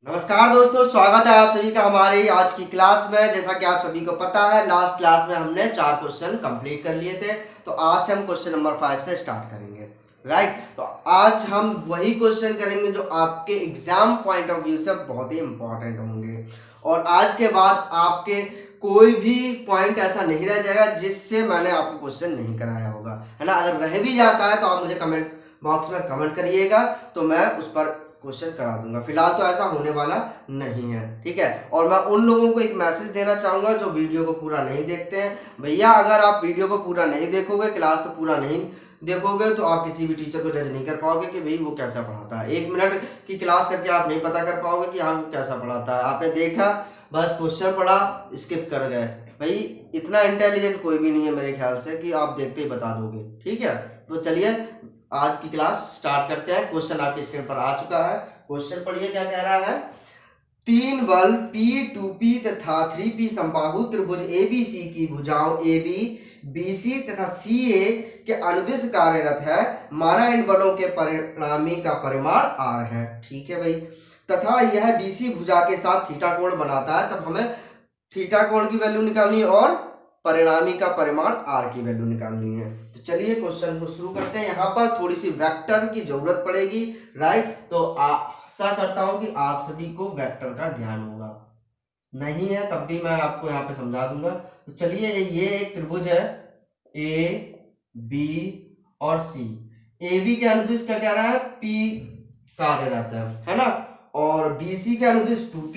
नमस्कार दोस्तों, स्वागत है आप सभी का हमारी आज की क्लास में। जैसा कि आप सभी को पता है, लास्ट क्लास में हमने 4 क्वेश्चन कंप्लीट कर लिए थे। तो आज से हम क्वेश्चन नंबर 5 से स्टार्ट करेंगे, राइट। तो आज हम वही क्वेश्चन करेंगे जो आपके एग्जाम पॉइंट ऑफ व्यू से बहुत ही इंपॉर्टेंट होंगे। और आज के बाद आपके कोई भी पॉइंट ऐसा नहीं रह जाएगा जिससे मैंने आपको क्वेश्चन नहीं कराया होगा, है ना। अगर रह भी जाता है तो आप मुझे कमेंट बॉक्स में कमेंट करिएगा, तो मैं उस पर क्वेश्चन करा दूंगा। फिलहाल तो ऐसा होने वाला नहीं है, ठीक है। और मैं उन लोगों को एक मैसेज देना चाहूंगा जो वीडियो को पूरा नहीं देखते हैं। भैया, अगर आप वीडियो को पूरा नहीं देखोगे, क्लास को पूरा नहीं देखोगे, तो आप किसी भी टीचर को जज नहीं कर पाओगे कि भाई वो कैसा पढ़ाता है। 1 मिनट की क्लास करके आप नहीं पता कर पाओगे कि हाँ वो कैसा पढ़ाता है। आपने देखा, बस क्वेश्चन पढ़ा, स्किप कर गए। भाई, इतना इंटेलिजेंट कोई भी नहीं है मेरे ख्याल से कि आप देखते ही बता दोगे, ठीक है। तो चलिए आज की क्लास स्टार्ट करते हैं। क्वेश्चन आपके स्क्रीन पर आ चुका है। क्वेश्चन पढ़िए, क्या कह रहा है। 3 बल P 2P तथा 3P समबाहु त्रिभुज ABC की भुजाओं AB BC तथा CA के अनुदिश कार्यरत है। माना इन बलों के परिणामी का परिमाण R है, ठीक है भाई। तथा यह BC भुजा के साथ थीटा कोण बनाता है। तब हमें थीटा कोण की वैल्यू निकालनी है और परिणामी का परिमाण R की वैल्यू निकालनी है। तो चलिए क्वेश्चन को शुरू करते हैं। यहाँ पर थोड़ी सी वेक्टर की जरूरत पड़ेगी, राइट। तो आशा करता हूं कि आप सभी को वेक्टर का ज्ञान होगा। नहीं है तब भी मैं आपको यहाँ पे समझा दूंगा। तो चलिए, ये एक त्रिभुज है ए बी और सी। ए बी के अनुदिश क्या कह रहा है, P कार्यरत है ना। और BC के अनुदिश 2P।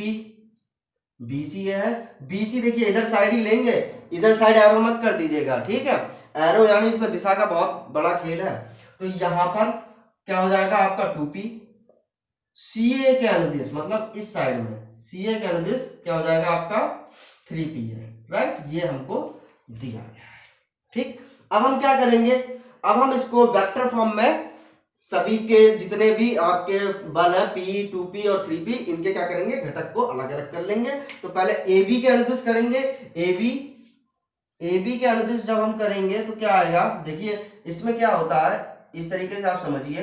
BC है, BC देखिए इधर साइड ही लेंगे, इधर साइड एरो मत कर दीजिएगा, ठीक है। एरो यानी इसमें दिशा का बहुत बड़ा खेल है। तो यहां पर क्या हो जाएगा आपका 2P। CA के अनुदिश मतलब इस साइड में CA के अनुदिश क्या हो जाएगा आपका 3P है, राइट। ये हमको दिया गया है, ठीक। अब हम क्या करेंगे, अब हम इसको वेक्टर फॉर्म में सभी के जितने भी आपके बल है P 2P और 3P, इनके क्या करेंगे, घटक को अलग अलग कर लेंगे। तो पहले AB के अनुदिश करेंगे। AB के अनुदिश जब हम करेंगे तो क्या आएगा, देखिए इसमें क्या होता है, इस तरीके से आप समझिए।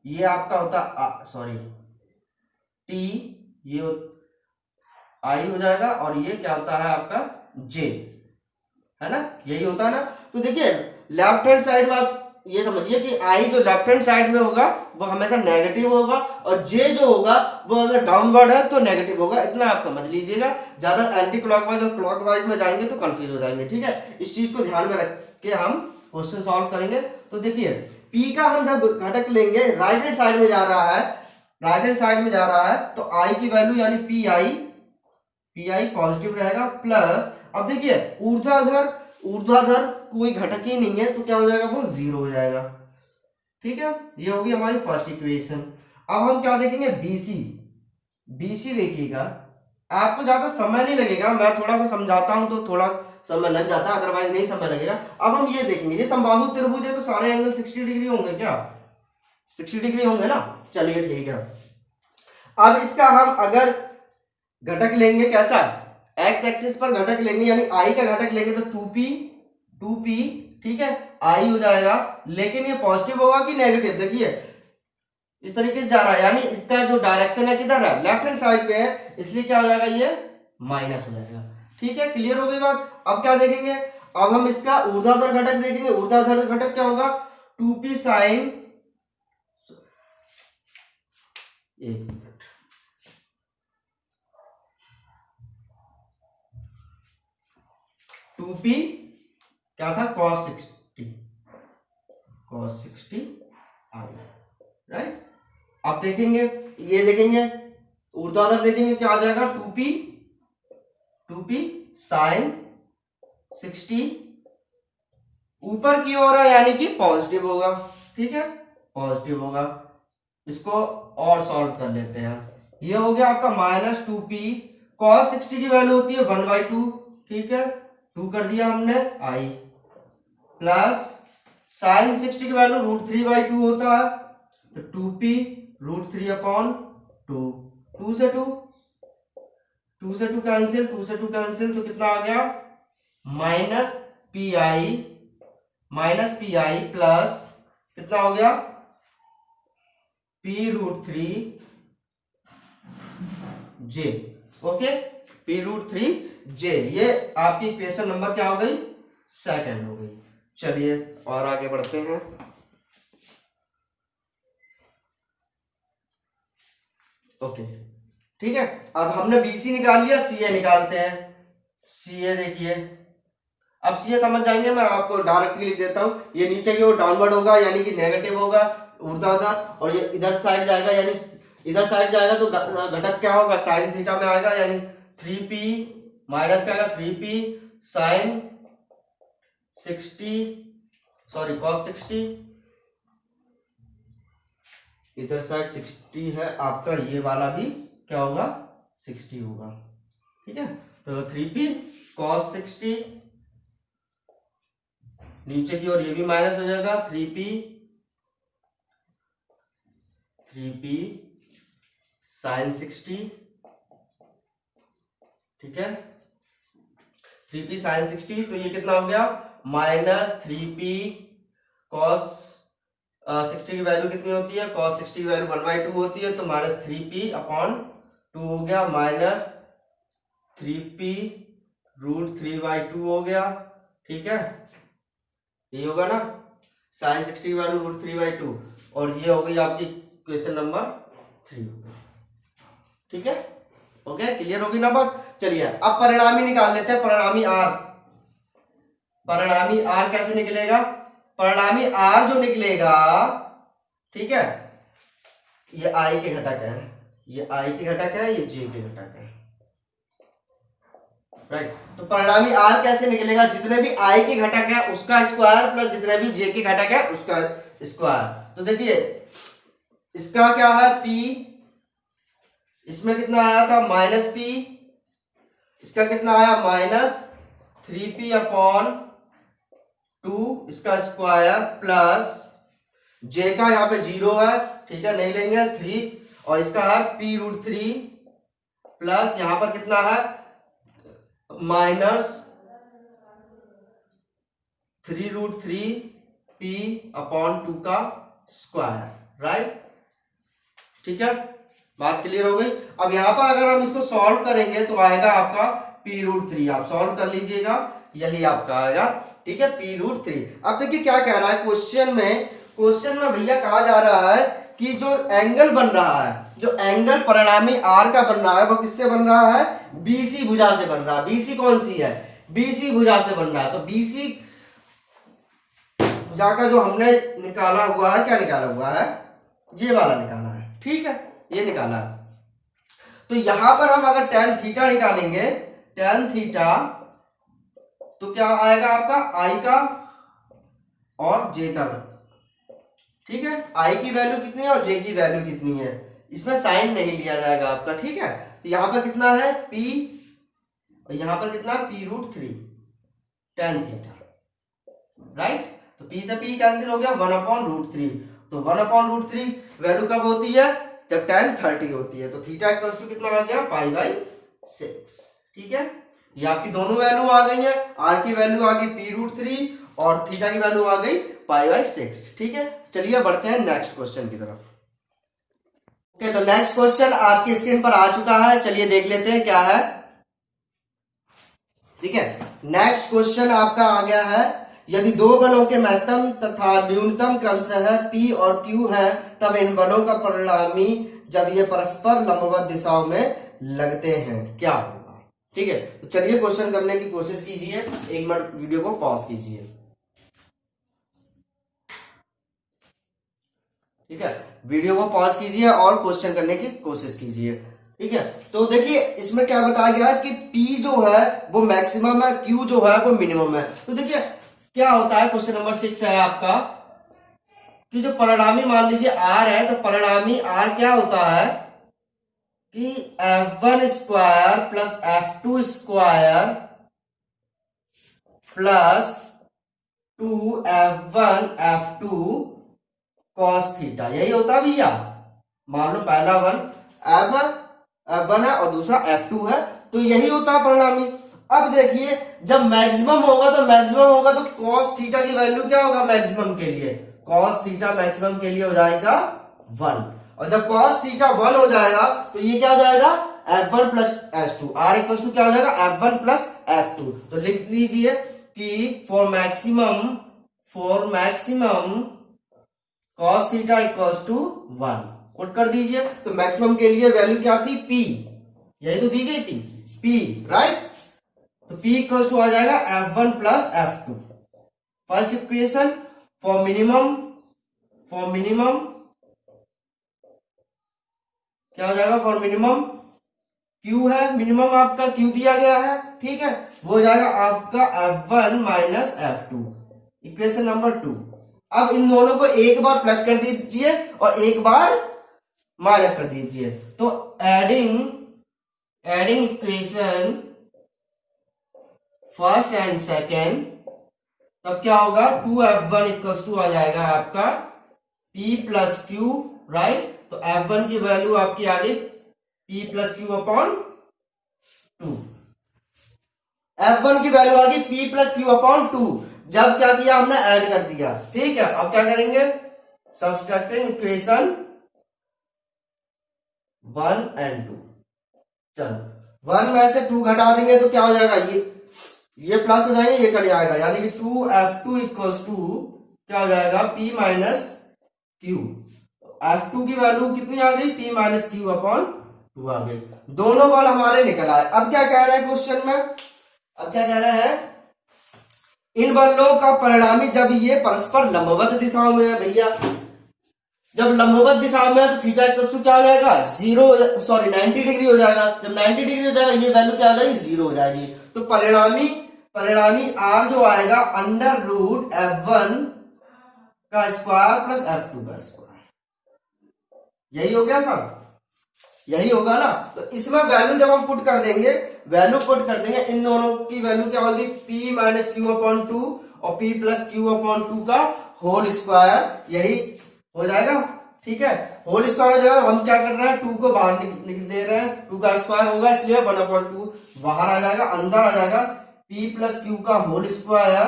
ये आपका होता सॉरी T, ये I हो जाएगा, और ये क्या होता है आपका J, है ना, यही होता है ना। तो देखिए लेफ्ट हैंड साइड में आप ये समझिए कि आई जो लेफ्ट हैंड साइड में होगा वो हमेशा नेगेटिव होगा, और जे जो होगा वो अगर डाउनवर्ड है तो नेगेटिव होगा। इतना आप समझ लीजिएगा। ज्यादा एंटी क्लॉकवाइज और क्लॉकवाइज में जाएंगे तो कंफ्यूज हो जाएंगे, ठीक है। इस चीज को ध्यान में रख के हम क्वेश्चन सॉल्व करेंगे। तो देखिए पी का हम जब घटक लेंगे, राइट हैंड साइड में जा रहा है, राइट हैंड साइड में जा रहा है, तो आई की वैल्यू यानी पी आई पॉजिटिव रहेगा। प्लस अब देखिए ऊर्ध्वाधर कोई घटक ही नहीं है, तो क्या हो जाएगा, वो 0 हो जाएगा, ठीक है। ये होगी हमारी फर्स्ट इक्वेशन। अब हम क्या देखेंगे, BC देखिएगा, आपको ज्यादा समय नहीं लगेगा, मैं थोड़ा सा समझाता हूं तो थोड़ा समय लग जाता है, अदरवाइज नहीं समय लगेगा। अब हम ये देखेंगे, ये समबाहु त्रिभुज है तो सारे एंगल 60 डिग्री होंगे, क्या 60 डिग्री होंगे ना। चलिए ठीक है। अब इसका हम अगर घटक लेंगे, कैसा, एक्स एक्सिस पर घटक लेंगे, यानी आई का घटक लेंगे तो 2p, ठीक है, आई हो जाएगा। लेकिन ये पॉजिटिव होगा कि नेगेटिव, देखिए इस तरीके से जा रहा है, यानी इसका जो डायरेक्शन है किधर है, लेफ्ट हैंड साइड पे है, इसलिए क्या हो जाएगा, ये माइनस हो जाएगा, ठीक है। क्लियर हो गई बात। अब क्या देखेंगे, अब हम इसका ऊर्ध्वाधर घटक देखेंगे। ऊर्ध्वाधर घटक क्या होगा, 2p साइन, एक 2p क्या था, cos 60 आई, राइट। अब देखेंगे, ये देखेंगे ऊर्ध्वाधर देखेंगे, क्या आ जाएगा, 2p साइन 60, ऊपर की ओर है यानी कि पॉजिटिव होगा, ठीक है, पॉजिटिव होगा। इसको और सॉल्व कर लेते हैं। ये हो गया आपका -2p, cos 60 की वैल्यू होती है 1/2, ठीक है, 2 कर दिया हमने आई, प्लस साइन 60 की वैल्यू √3/2 होता है, तो 2p √3/2, 2 से 2 कैंसिल, 2 से 2 कैंसिल, तो कितना आ गया, -pi प्लस कितना हो गया, p√3 j। Okay, p√3 j, ये आपकी इक्वेशन नंबर क्या हो गई, सेकंड हो गई। चलिए और आगे बढ़ते हैं। ओके ठीक है, अब हमने BC निकाल लिया, CA निकालते हैं। CA देखिए, अब CA समझ जाएंगे, मैं आपको डायरेक्टली लिख देता हूं। ये नीचे की ओर डाउनवर्ड होगा यानी कि नेगेटिव होगा, ऊर्ध्वाधर, और ये इधर साइड जाएगा यानी इधर साइड जाएगा तो घटक क्या होगा, साइन थीटा में आएगा, यानी 3p माइनस क्या आएगा, 3p साइन 60 सॉरी cos 60, इधर साइड 60 है आपका, ये वाला भी क्या होगा, 60 होगा। ठीक है, तो 3p cos 60, नीचे की ओर ये भी माइनस हो जाएगा, 3p साइन 60। ठीक है, 3p साइन 60, तो ये कितना हो गया, माइनस 3p cos 60 की वैल्यू कितनी होती है, cos 60 की वैल्यू 1/2 होती है, तो माइनस 3p अपॉन 2 हो गया, माइनस 3p√3/2 हो गया। ठीक है, ये होगा ना, साइन 60 की वैल्यू √3/2, और ये हो गई आपकी क्वेश्चन नंबर 3। ठीक है, ओके, क्लियर होगी ना बात। चलिए अब परिणामी निकाल लेते हैं, परिणामी R। परिणामी R कैसे निकलेगा, परिणामी R जो निकलेगा, ठीक है, ये I के घटक है, ये I के घटक है, ये J के घटक है, राइट। तो परिणामी R कैसे निकलेगा, जितने भी I के घटक है उसका स्क्वायर प्लस जितने भी J के घटक है उसका स्क्वायर। तो देखिए इसका क्या है, P, इसमें कितना आया था, माइनस P, इसका कितना आया, माइनस 3p अपॉन 2 इसका स्क्वायर, प्लस J का यहाँ पे 0 है, ठीक है, नहीं लेंगे 3, और इसका है p√3 प्लस यहां पर कितना है, माइनस 3√3p अपॉन 2 का स्क्वायर, राइट। ठीक है, बात क्लियर हो गई। अब यहां पर अगर हम इसको सॉल्व करेंगे तो आएगा आपका p√3, आप सॉल्व कर लीजिएगा, यही आपका आएगा। ठीक है, p√3। अब देखिए क्या कह रहा है क्वेश्चन में भैया कहा जा रहा है कि जो एंगल बन रहा है, जो एंगल परिणामी R का बन रहा है, वो किससे बन रहा है, BC भुजा से बन रहा है। BC कौन सी है, BC भुजा से बन रहा है। तो BC भुजा का जो हमने निकाला हुआ है, क्या निकाला हुआ है, ये वाला निकाला है। ठीक है, ये निकाला है। तो यहां पर हम अगर tan थीटा निकालेंगे, tan थीटा, तो क्या आएगा आपका I का और J का। ठीक है, I की वैल्यू कितनी है और J की वैल्यू कितनी है, इसमें साइन नहीं लिया जाएगा आपका। ठीक है, तो यहां पर कितना है P, और यहां पर कितना p√3 tan थीटा, राइट। तो P से P कैंसिल हो गया, 1/√3। तो 1/√3 वैल्यू कब होती है, जब tan 30 होती है। तो थीटा इक्वल्स टू कितना आ गया, π/6। ठीक है, ये आपकी दोनों वैल्यू आ गई है, R की वैल्यू आ गई p√3 और थीटा की वैल्यू आ गई π/6। ठीक है, चलिए बढ़ते हैं नेक्स्ट क्वेश्चन की तरफ। ओके, तो नेक्स्ट क्वेश्चन आपकी स्क्रीन पर आ चुका है, चलिए देख लेते हैं क्या है। ठीक है, नेक्स्ट क्वेश्चन आपका आ गया है, यदि दो बलों के महत्तम तथा न्यूनतम क्रमशः P और Q है, तब इन बलों का परिणामी जब ये परस्पर लंबवत दिशाओं में लगते हैं क्या होगा। ठीक है, तो चलिए क्वेश्चन करने की कोशिश कीजिए, 1 मिनट वीडियो को पॉज कीजिए। ठीक है, वीडियो को पॉज कीजिए और क्वेश्चन करने की कोशिश कीजिए। ठीक है, तो देखिए इसमें क्या बताया गया है कि P जो है वो मैक्सिमम है, Q जो है वो मिनिमम है। तो देखिए क्या होता है, क्वेश्चन नंबर 6 है आपका कि जो परिणामी मान लीजिए R है, तो परिणामी R क्या होता है कि f1 square plus f2 square plus 2f1 f2 cos theta, यही होता है भैया। मान लो पहला वन f1 है और दूसरा f2 है, तो यही होता है परिणामी। अब देखिए जब मैक्सिमम होगा तो cos थीटा की वैल्यू क्या होगा मैक्सिमम के लिए, कॉस थीटा मैक्सिमम के लिए हो जाएगा 1, और जब कॉस थीटा 1 हो जाएगा तो ये क्या हो जाएगा F1 plus S2, R equal to क्या हो जाएगा F1 प्लस F2। तो लिख लीजिए कि for maximum cos theta equals to 1, put कर दीजिए। तो मैक्सिमम के लिए वैल्यू क्या थी P, यही तो दी गई थी P, राइट। तो P इक्वल्स टू आ जाएगा F1 plus F2। First equation for minimum क्या हो जाएगा, फॉर मिनिमम Q है, मिनिमम आपका Q दिया गया है, ठीक है, वो हो जाएगा आपका F1 minus F2, equation number 2। अब इन दोनों को एक बार प्लस कर दीजिए और एक बार माइनस कर दीजिए। तो adding equation first and second, तब क्या होगा 2F1 इक्वल्स टू आ जाएगा आपका P प्लस Q, राइट। तो F1 की वैल्यू आपकी आ गई P plus Q upon 2, F1 की वैल्यू आ गई P प्लस Q अपॉन 2। जब क्या किया हमने, ऐड कर दिया, ठीक है। अब क्या करेंगे, सब्सट्रैक्टिंग इक्वेशन 1 एंड 2, चलो 1 में से 2 घटा देंगे तो क्या हो जाएगा, ये प्लस हो जाएंगे, ये कट जाएगा, यानी कि 2F2 इक्वल्स टू क्या हो जाएगा P माइनस Q। F2 की वैल्यू कितनी आ गई, P माइनस Q अपॉन 2 आ गई। दोनों बल हमारे निकल आए। अब क्या कह रहे हैं क्वेश्चन में, अब क्या कह रहे हैं, इन बलों का परिणामी जब ये परस्पर लंबवत दिशाओं में है भैया, जब लंबवत दिशा में है तो थीटा इक्वल्स टू क्या हो जाएगा 90 डिग्री हो जाएगा। जब 90 डिग्री हो जाएगा ये वैल्यू क्या हो जाएगी, 0 हो जाएगी। तो परिणामी R जो आएगा अंडर रूट F1 का स्क्वायर प्लस F2 का स्क्वायर, यही हो गया सर, यही होगा ना। तो इसमें वैल्यू जब हम पुट कर देंगे, इन दोनों की वैल्यू क्या होगी, P माइनस Q अपॉन 2 और P प्लस Q अपॉन 2 का होल स्क्वायर, यही हो जाएगा, ठीक है। होल स्क्वायर हो जाएगा, हम क्या कर रहे हैं 2 को बाहर निकल दे रहे हैं, 2 का स्क्वायर होगा इसलिए 1/2 बाहर आ जाएगा, अंदर आ जाएगा P प्लस Q का whole square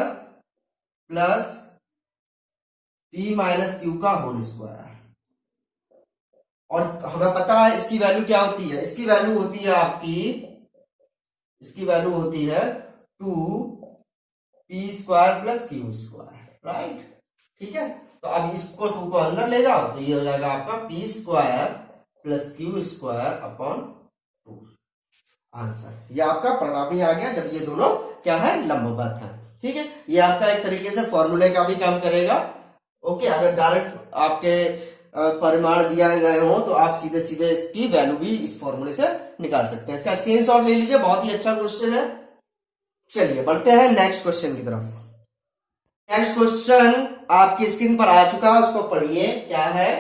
plus P minus Q का होल स्क्वायर। और हमें पता है इसकी वैल्यू क्या होती है, इसकी वैल्यू होती है आपकी, इसकी वैल्यू होती है 2P square plus Q square, right, ठीक है। तो अब इसको 2 को अंदर ले जाओ तो ये हो जाएगा आपका P square plus Q square upon 2, answer. ये आपका परिणामी आ गया जब ये दोनों क्या है, लंबवत है, ठीक है। ये आपका एक तरीके से फॉर्मूले का भी काम करेगा, ओके। अगर डायरेक्ट आपके परिमाण दिया गए हो तो आप सीधे सीधे इसकी वैल्यू भी इस फॉर्मूले से निकाल सकते हैं। इसका स्क्रीनशॉट ले लीजिए, बहुत ही अच्छा क्वेश्चन है। चलिए बढ़ते हैं नेक्स्ट क्वेश्चन की तरफ। नेक्स्ट क्वेश्चन आपकी स्क्रीन पर आ चुका है, उसको पढ़िए। क्या है,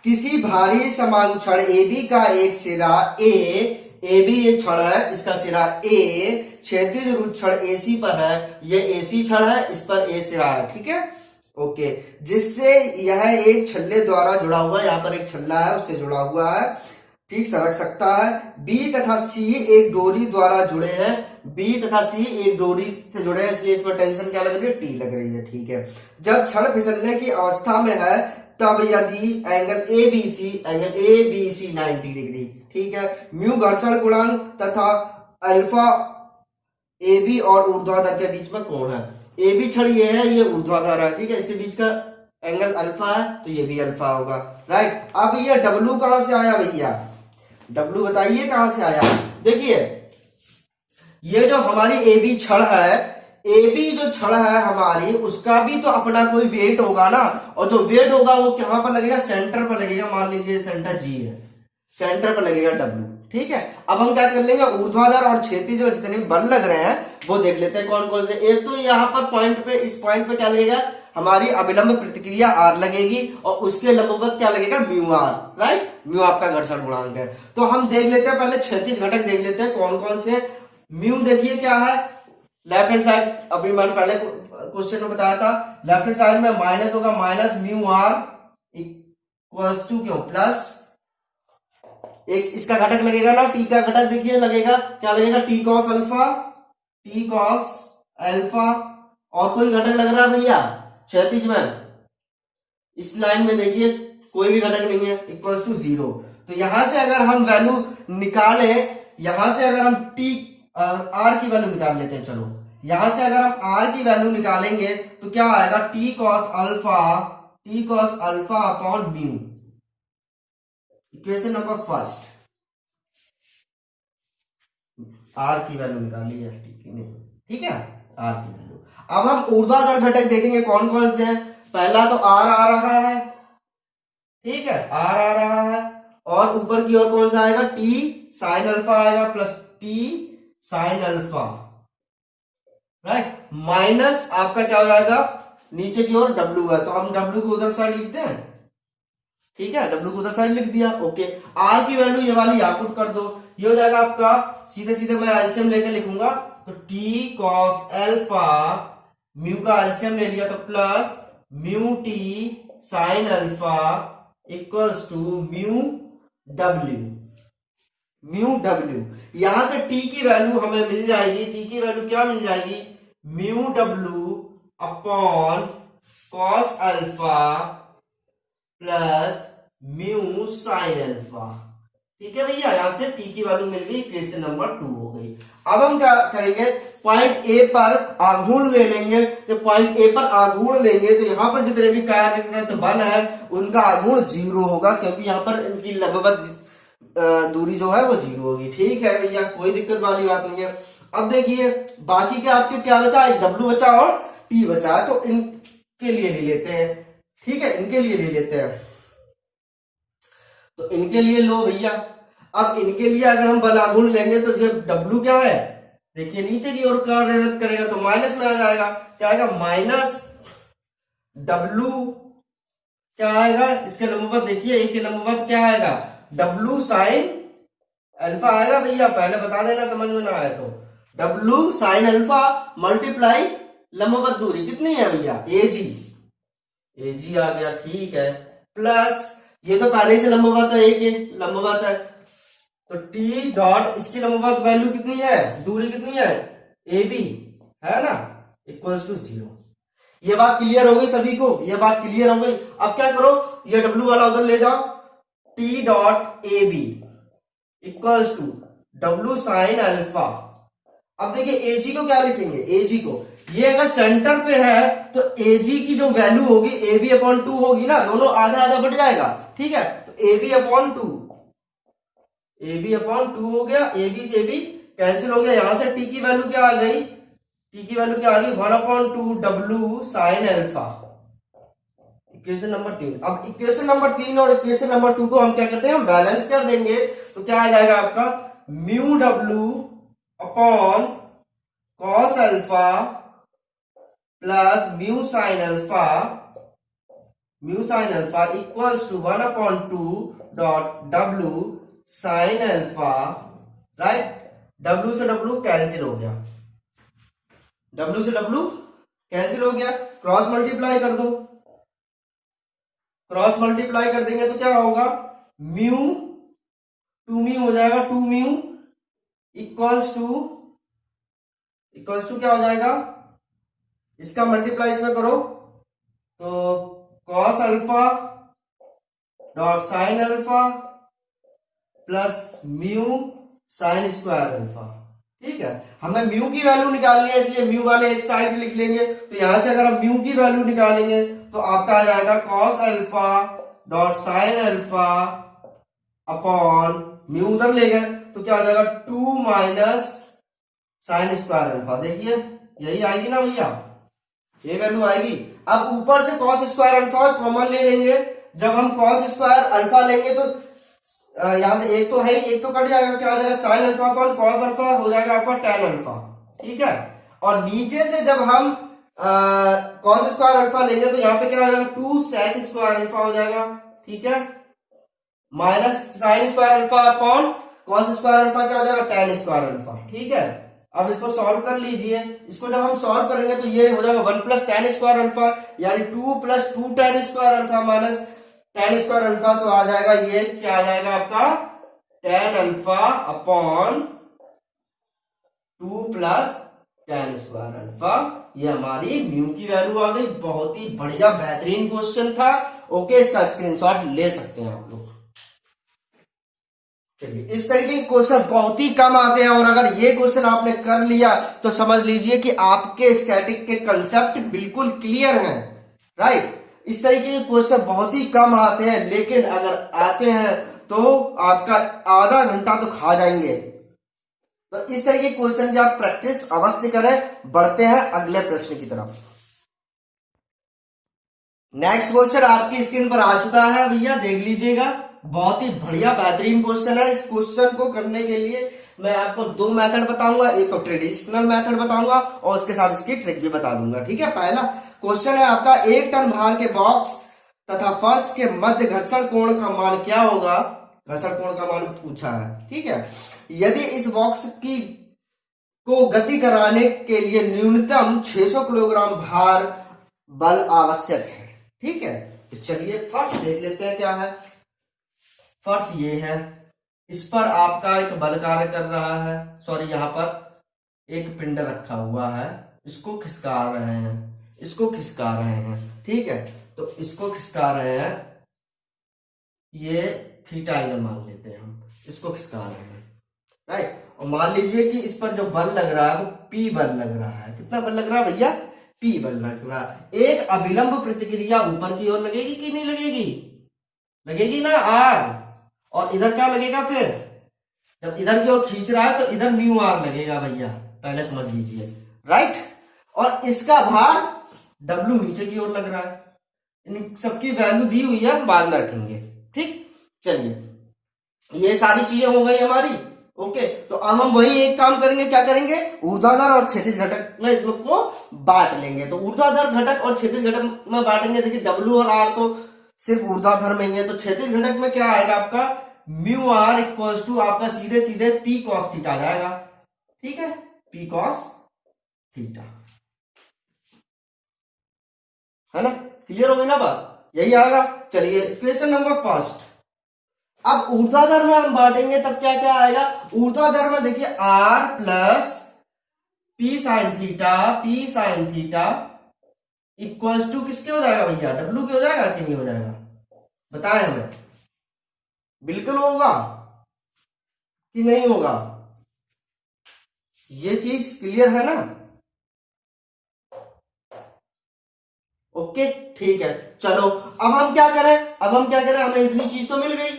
किसी भारी समान छड़ AB का एक सिरा AB ये छड़ है, इसका सिरा A क्षैतिज रूप छड़ AC पर है, ये AC छड़ है, इस पर A सिरा है, ठीक है, ओके। जिससे यह एक छल्ले द्वारा जुड़ा हुआ है, यहाँ पर एक छल्ला है उससे जुड़ा हुआ है, ठीक, सरक सकता है। B तथा C एक डोरी द्वारा जुड़े हैं, B तथा C एक डोरी से जुड़े हैं, इसलिए इसमें टेंशन क्या लग रही है, T लग रही है, ठीक है। जब छड़ फिसलने की अवस्था में है तब यदि एंगल ABC 90 डिग्री, ठीक है, म्यू घर्षण गुणांक तथा अल्फा AB और ऊर्ध्वाधर के बीच में कोण है। AB छड़ ये है, ये ऊर्ध्वाधर है, ठीक है, इसके बीच का एंगल अल्फा है तो ये भी अल्फा होगा, राइट। अब ये W कहां से आया भैया, W बताइए कहां से आया। देखिए ये जो हमारी AB छड़ है, AB जो छड़ है हमारी, उसका भी तो अपना कोई वेट होगा ना, और जो वेट होगा वो कहां पर लगेगा, सेंटर पर लगेगा। मान लीजिए सेंटर G है, सेंटर पर लगेगा W, ठीक है। अब हम क्या कर लेंगे, ऊर्ध्वाधर और क्षैतिज जो जितने बल लग रहे हैं वो देख लेते हैं कौन कौन से। एक तो यहाँ पर पॉइंट पे, इस पॉइंट पे क्या लगेगा, हमारी अभिलंब प्रतिक्रिया R लगेगी, और उसके लंबवत क्या लगेगा, म्यू R, राइट, म्यू आपका घर्षण गुणांक है। तो हम देख लेते हैं, पहले क्षैतिज घटक देख लेते हैं कौन कौन से। म्यू देखिए क्या है, लेफ्ट हैंड साइड, अभी मैंने पहले क्वेश्चन में बताया था, लेफ्ट हैंड साइड में माइनस होगा, minus mu R equals to क्यों, प्लस एक इसका घटक लगेगा ना, टी का घटक देखिए लगेगा, क्या लगेगा, टी कॉस अल्फा। और कोई घटक लग रहा है भैया क्षैतिज में, इस लाइन में देखिए कोई भी घटक नहीं है, इक्वल टू 0। तो यहां से अगर हम वैल्यू निकाले, यहां से अगर हम टी आर की वैल्यू निकाल लेते हैं, चलो यहां से अगर हम आर की वैल्यू निकालेंगे तो क्या आएगा, T cos alpha upon mu. Equation number first, R की वैल्यू निकाली है, ठीक है, आर की वैल्यू। अब हम ऊर्ध्वाधर घटक देखेंगे कौन कौन से हैं। पहला तो आर आ रहा है, ठीक है, आर आ रहा है, और ऊपर की ओर कौन सा आएगा, टी साइन अल्फा आएगा, plus T sine alpha, right, minus आपका क्या हो जाएगा, नीचे की ओर डब्ल्यू है, तो हम डब्ल्यू को उधर साइड लिखते हैं, ठीक है, डब्ल्यू को उधर साइड लिख दिया, ओके। आर की वैल्यू ये वाली यहाँ पुट कर दो, ये हो जाएगा आपका, सीधे सीधे मैं एलसीएम लेके लिखूंगा, तो टी कॉस एल्फा, म्यू का एलसीएम ले लिया तो plus mu T sine alpha equals to mu W. यहां से टी की वैल्यू हमें मिल जाएगी, टी की वैल्यू क्या मिल जाएगी, mu W upon cos alpha plus mu sine alpha, ठीक है भैया। यहां से टी की वैल्यू मिल गई, इक्वेशन नंबर 2 हो गई। अब हम क्या करेंगे, पॉइंट ए पर आघूर्ण ले लेंगे। जब पॉइंट ए पर आघूर्ण लेंगे तो यहां पर जितने भी कार्यरत बल है उनका आघूर्ण 0 होगा, क्योंकि यहां पर इनकी लंबवत दूरी जो है वो 0 होगी, ठीक है भैया, कोई दिक्कत वाली बात नहीं है। अब देखिए बाकी के आपके क्या बचा, एक डब्ल्यू बचा और टी बचा है, तो इनके लिए ले लेते हैं, ठीक है, इनके लिए ले लेते हैं, तो इनके लिए लो भैया। अब इनके लिए अगर हम बल आघूर्ण लेंगे तो जब डब्ल्यू क्या है, देखिए नीचे की ओर कार्यरत करेगा तो माइनस में आ जाएगा, क्या आएगा, माइनस डब्ल्यू, क्या आएगा, इसके लंबवत देखिए, एक के लंबवत क्या आएगा, डब्ल्यू साइन अल्फा आएगा भैया, पहले बता देना समझ में ना आए तो, डब्ल्यू साइन अल्फा मल्टीप्लाई लंबवत दूरी कितनी है भैया, एजी आ गया, ठीक है, प्लस ये तो पहले से लंबवत है, एक लंबवत है, तो टी डॉट इसकी लंबवत वैल्यू कितनी है, दूरी कितनी है, ए बी है ना, इक्वल्स टू 0। ये बात क्लियर हो गई सभी को, ये बात क्लियर हो गई। अब क्या करो, ये डब्ल्यू वाला उधर ले जाओ, T dot A B equals to W sine alpha. अब देखिए एजी को क्या लिखेंगे, एजी को, ये अगर सेंटर पे है तो एजी की जो वैल्यू होगी ए बी अपॉन 2 होगी ना, दोनों आधा आधा बढ़ जाएगा, ठीक है, तो ए बी अपॉन 2 हो गया, ए बी से बी कैंसिल हो गया, यहां से टी की वैल्यू क्या आ गई, टी की वैल्यू क्या आ गई, 1/2 W sine alpha, equation number 3। अब इक्वेशन नंबर 3 और इक्वेशन नंबर 2 को हम क्या करते हैं, हम बैलेंस कर देंगे, तो क्या आ जाएगा आपका, mu W upon cos alpha plus mu sine alpha equals to 1/2 dot W sine alpha, right, W से डब्ल्यू कैंसिल हो गया, क्रॉस मल्टीप्लाई कर दो, क्रॉस मल्टीप्लाई कर देंगे तो क्या होगा, म्यू 2 म्यू हो जाएगा, 2 म्यू इक्वल्स टू क्या हो जाएगा, इसका मल्टीप्लाई इसमें करो तो cos alpha dot sine alpha plus mu sine square alpha, ठीक है। हमें म्यू की वैल्यू निकालनी है, इसलिए म्यू वाले एक साइड लिख लेंगे, तो यहां से अगर हम म्यू की वैल्यू निकालेंगे तो आपका आ जाएगा cos alpha dot sine alpha upon mu उधर ले गए तो क्या आ जाएगा, 2 माइनस साइन स्क्वायर अल्फा, देखिए यही आएगी ना भैया, ये वैल्यू आएगी। अब ऊपर से कॉस स्क्वायर अल्फा कॉमन ले लेंगे, जब हम कॉस स्क्वायर अल्फा लेंगे तो यहां से एक तो है, एक तो कट जाएगा, क्या आ जाएगा, sign alpha upon cos alpha हो जाएगा आपका tan अल्फा, ठीक है। और नीचे से जब हम कॉस स्क्वायर अल्फा लेंगे तो यहाँ पे क्या आ जाएगा, 2 सेक स्क्वायर अल्फा हो जाएगा, ठीक है, minus sine square alpha upon cos square alpha क्या हो जाएगा, tan स्क्वायर अल्फा, ठीक है। अब इसको सॉल्व कर लीजिए, इसको जब हम सॉल्व करेंगे तो ये हो जाएगा 1 प्लस tan स्क्वायर अल्फा, यानी 2 plus 2 tan square alpha minus tan square alpha, तो आ जाएगा ये क्या आ जाएगा आपका tan alpha upon 2 plus tan square alpha, ये हमारी म्यू की वैल्यू आ गई। बहुत ही बढ़िया बेहतरीन क्वेश्चन था ओके, इसका स्क्रीनशॉट ले सकते हैं आप लोग। चलिए, इस तरीके के क्वेश्चन बहुत ही कम आते हैं और अगर ये क्वेश्चन आपने कर लिया तो समझ लीजिए कि आपके स्टैटिक के कंसेप्ट बिल्कुल क्लियर हैं, राइट। इस तरीके के क्वेश्चन बहुत ही कम आते हैं, लेकिन अगर आते हैं तो आपका आधा घंटा तो खा जाएंगे। तो इस तरीके के क्वेश्चन की आप प्रैक्टिस अवश्य करें। बढ़ते हैं अगले प्रश्न की तरफ। नेक्स्ट क्वेश्चन आपकी स्क्रीन पर आ चुका है भैया, देख लीजिएगा। बहुत ही बढ़िया बेहतरीन क्वेश्चन है। इस क्वेश्चन को करने के लिए मैं आपको दो मेथड बताऊंगा, एक तो ट्रेडिशनल मेथड बताऊंगा और उसके साथ इसकी ट्रिक भी बता दूंगा, ठीक है। पहला क्वेश्चन है आपका, 1 टन भार के बॉक्स तथा फर्श के मध्य घर्षण कोण का मान क्या होगा। घर्षण कोण का मान पूछा है, ठीक है। यदि इस बॉक्स की को गति कराने के लिए न्यूनतम 600 किलोग्राम भार बल आवश्यक है, ठीक है। तो चलिए फर्श देख लेते हैं क्या है। फर्श ये है, इस पर आपका एक बल कार्य कर रहा है, सॉरी यहां पर एक पिंड रखा हुआ है, इसको खिसका रहे हैं, इसको खिसका रहे हैं, ठीक है। तो इसको खिसका रहे हैं, ये थीटा एंगल मान लेते हैं हम, इसको खिसका रहे हैं, राइट। और मान लीजिए कि इस पर जो बल लग रहा है वो P बल लग रहा है। कितना बल लग रहा है भैया? P बल लग रहा है। एक अभिलंब प्रतिक्रिया ऊपर की ओर लगेगी कि नहीं लगेगी? लगेगी ना, R। और इधर क्या लगेगा फिर? जब इधर की ओर खींच रहा है तो इधर म्यू आर लगेगा भैया, पहले समझ लीजिए, राइट। और इसका भार W नीचे की ओर लग रहा है। इन सबकी वैल्यू दी हुई है, बाद में रखेंगे, ठीक। चलिए, ये सारी चीजें हो गई हमारी, ओके। तो अब हम वही एक काम करेंगे, क्या करेंगे, ऊर्ध्वाधर और क्षैतिज घटक में इसको बांट लेंगे। तो ऊर्ध्वाधर घटक और क्षैतिज घटक में बांटेंगे। देखिए W और R तो सिर्फ ऊर्ध्वाधर में ही है, तो क्षैतिज घटक में क्या आएगा आपका, म्यू आर इक्वल टू आपका सीधे सीधे P cos थीटा आ जाएगा, ठीक है, P cos थीटा, है ना। क्लियर हो गई ना बात, यही आएगा। चलिए क्वेश्चन नंबर फर्स्ट। अब ऊर्ध्वाधर में हम बांटेंगे तब क्या क्या आएगा, ऊर्ध्वाधर में देखिए R plus P sine theta equals to किसके हो जाएगा भैया, W के हो जाएगा कि नहीं हो जाएगा, बताएं हमें। बिल्कुल होगा कि नहीं होगा, ये चीज क्लियर है ना। ओके, ठीक है। चलो अब हम क्या करें, हमें इतनी चीज तो मिल गई,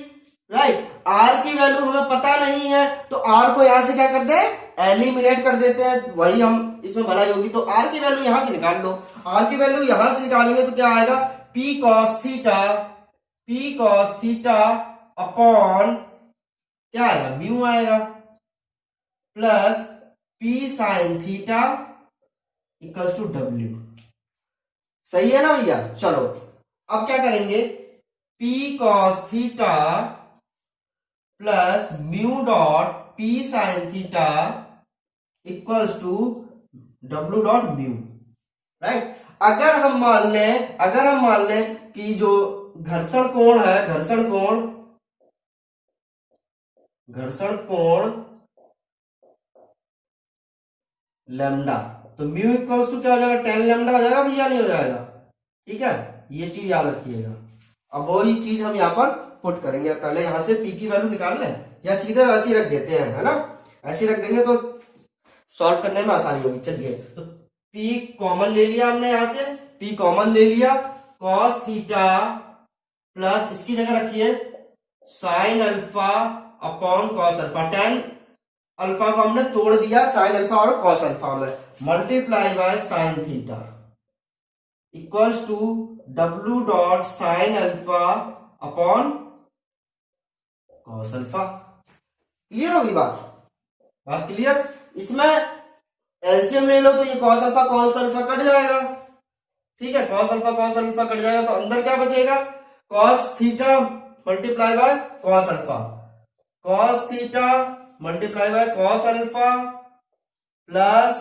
राइट। R की वैल्यू हमें पता नहीं है, तो R को यहां से क्या कर दे, एलिमिनेट कर देते हैं, वही हम इसमें भलाई होगी। तो R की वैल्यू यहां से निकाल लो। R की वैल्यू यहां से निकालेंगे तो क्या आएगा, P cos थीटा अपॉन क्या आएगा, म्यू आएगा, plus P sine theta equals to W। सही है ना भैया। चलो अब क्या करेंगे, P cos theta plus mu dot P sine theta equals to W dot mu, right. अगर हम मान लें कि जो घर्षण कोण है, घर्षण कोण लैम्डा, तो म्यू इक्वल्स टू क्या हो जाएगा, 10 लैम्डा हो जाएगा भैया, नहीं हो जाएगा, ठीक है। ये चीज याद रखिएगा। अब वही चीज हम यहाँ पर पुट करेंगे। पहले यहां से P की वैल्यू निकाल लें या सीधे ऐसे रख देते हैं, है ना, ऐसे रख देंगे तो सॉल्व करने में आसानी होगी। चलिए, तो P कॉमन ले लिया हमने, यहां से P कॉमन ले लिया, cos थीटा प्लस इसकी जगह रखिए sine alpha upon cos alpha. 10 alpha को हमने तोड़ दिया साइन अल्फा और कॉस अल्फा में, multiply by sine theta equals to W dot sine alpha upon cos alpha. Clear होगी बात क्लियर। इसमें एलसीएम ले लो तो ये कॉस अल्फा कट जाएगा, ठीक है, कॉस अल्फा कट जाएगा, तो अंदर क्या बचेगा, cos theta multiply by cos alpha, cos theta multiply by cos alpha plus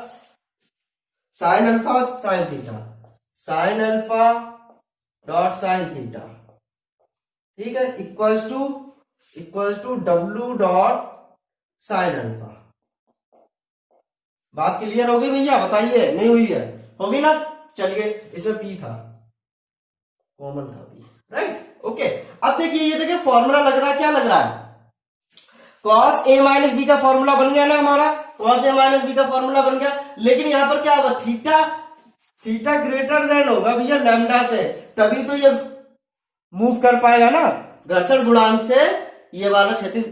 sine alpha sine theta, sine alpha dot sine theta, ठीक है, equals to W dot sine alpha. बात clear होगी भैया, बताइए, नहीं हुई है, होगी ना। चलिए, इसमें P था, कॉमन था P, राइट ओके। अब देखिए ये देखिए फॉर्मूला लग रहा है, क्या लग रहा है, cos a माइनस बी का फॉर्मूला बन गया ना हमारा, cos a माइनस बी का फॉर्मूला बन गया। लेकिन यहां पर क्या होगा, थीटा ग्रेटर देन होगा भैया लैम्डा से, तभी तो ये मूव कर पाएगा ना। घर्षण गुणांक से ये वाला क्षैतिज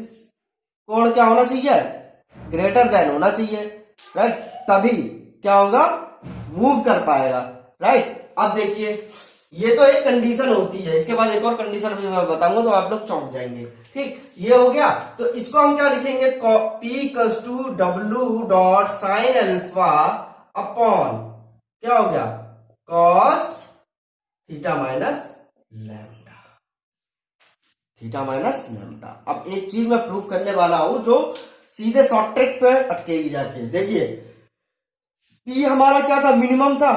कोण क्या होना चाहिए, ग्रेटर देन होना चाहिए, राइट, तभी क्या होगा, मूव कर पाएगा, राइट। अब देखिए ये तो एक कंडीशन होती है, इसके बाद एक और कंडीशन भी मैं बताऊंगा तो आप लोग चौंक जाएंगे। ठीक, ये हो गया। तो इसको हम क्या लिखेंगे, P equals to W dot sine alpha upon क्या हो गया, cos theta minus lambda, theta minus lambda. अब एक चीज मैं प्रूफ करने वाला हूं जो सीधे शॉर्ट ट्रिक पे अटकेगी जाके। देखिए P हमारा क्या था, मिनिमम था,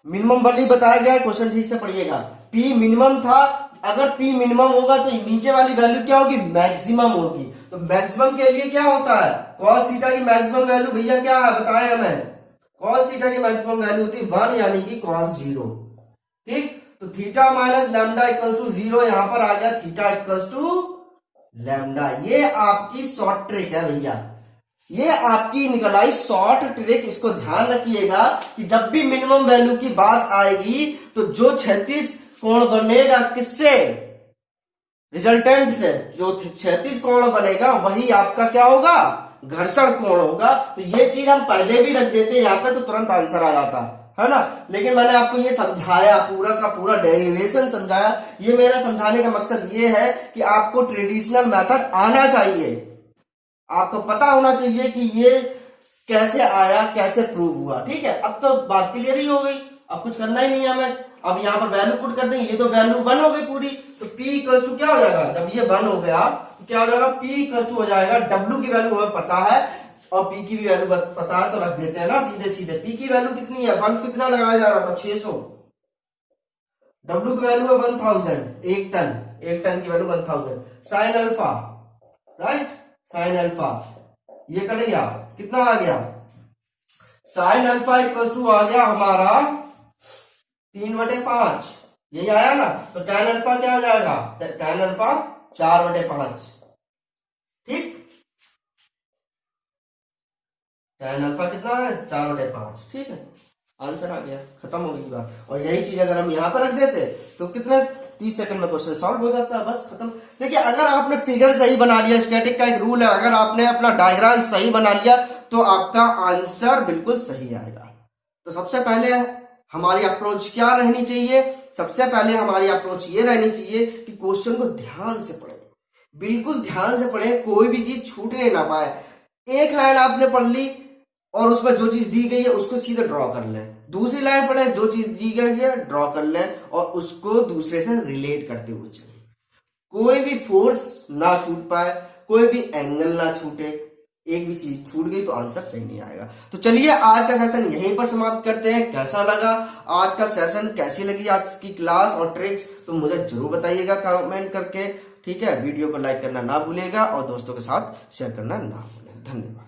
मिनिमम वाली बताया गया है, क्वेश्चन ठीक से पढ़िएगा। P मिनिमम था, अगर P मिनिमम होगा तो नीचे वाली वैल्यू क्या होगी, मैक्सिमम होगी। तो मैक्सिमम के लिए क्या होता है, cos थीटा की मैक्सिमम वैल्यू भैया क्या है बताया हमें, cos थीटा की मैक्सिमम वैल्यू होती है 1 यानी कि cos 0। ठीक, तो theta minus lambda equals to 0, यहां पर आ गया थीटा इक्वल्स टू लैम्डा। ये आपकी शॉर्ट ट्रिक है भैया, ये आपकी निकल आई शॉर्ट ट्रिक। इसको ध्यान रखिएगा कि जब भी मिनिमम वैल्यू की बात आएगी तो जो क्षैतिज कोण बनेगा किससे, रिजल्टेंट से, जो क्षैतिज कोण बनेगा वही आपका क्या होगा, घर्षण कोण होगा। तो ये चीज हम पहले भी रख देते यहाँ पे तो तुरंत आंसर आ जाता है ना। लेकिन मैंने आपको ये समझाया, पूरा का पूरा डेरिवेशन समझाया। ये मेरा समझाने का मकसद ये है कि आपको ट्रेडिशनल मेथड आना चाहिए, आपको पता होना चाहिए कि ये कैसे आया, कैसे प्रूव हुआ। ठीक है, अब तो बात क्लियर ही हो गई, अब कुछ करना ही नहीं है हमें। अब यहाँ पर वैल्यू पुट कर देंगे, ये तो वैल्यू 1 हो गई पूरी, तो P इक्वल्स टू क्या हो जाएगा, जब ये 1 हो गया तो क्या हो जाएगा, P इक्वल्स टू हो जाएगा, W की वैल्यू हमें पता है और P की भी वैल्यू पता है, तो रख देते हैं ना सीधे सीधे। P की वैल्यू कितनी है, 1 कितना लगाया जा रहा था, 600। W की वैल्यू है 1000, 1 टन, 1 टन की value 1000। Sign alpha, right, sine alpha ये कट गया, कितना आ गया, साइन अल्फा इक्वल टू आ गया हमारा 3/5, यही आया ना। तो tan अल्फा क्या हो जाएगा, tan अल्फा 4/5। ठीक, tan अल्फा कितना है, 4/5। ठीक है, आंसर आ गया, खत्म हो गई बात। और यही चीज अगर हम यहां पर रख देते तो कितने 30 सेकंड में क्वेश्चन सॉल्व हो जाता है, बस खत्म। देखिए अगर आपने फिगर सही बना लिया, स्टैटिक का एक रूल है, अगर आपने अपना डायग्राम सही बना लिया तो आपका आंसर बिल्कुल सही आएगा। तो सबसे पहले हमारी अप्रोच क्या रहनी चाहिए, सबसे पहले हमारी अप्रोच ये रहनी चाहिए कि क्वेश्चन को ध्यान से पढ़े, बिल्कुल ध्यान से पढ़े, कोई भी चीज छूटने ना पाए। एक लाइन आपने पढ़ ली और उसमें जो चीज दी गई है उसको सीधे ड्रॉ कर लें, दूसरी लाइन पढ़े, जो चीज दी गई है ड्रॉ कर लें और उसको दूसरे से रिलेट करते हुए चलें। कोई भी फोर्स ना छूट पाए, कोई भी एंगल ना छूटे, एक भी चीज छूट गई तो आंसर सही नहीं आएगा। तो चलिए आज का सेशन यहीं पर समाप्त करते हैं। कैसा लगा आज का सेशन, कैसी लगी आज की क्लास और ट्रिक्स, तो मुझे जरूर बताइएगा कमेंट करके। ठीक है, वीडियो को लाइक करना ना भूलिएगा और दोस्तों के साथ शेयर करना ना भूलें। धन्यवाद।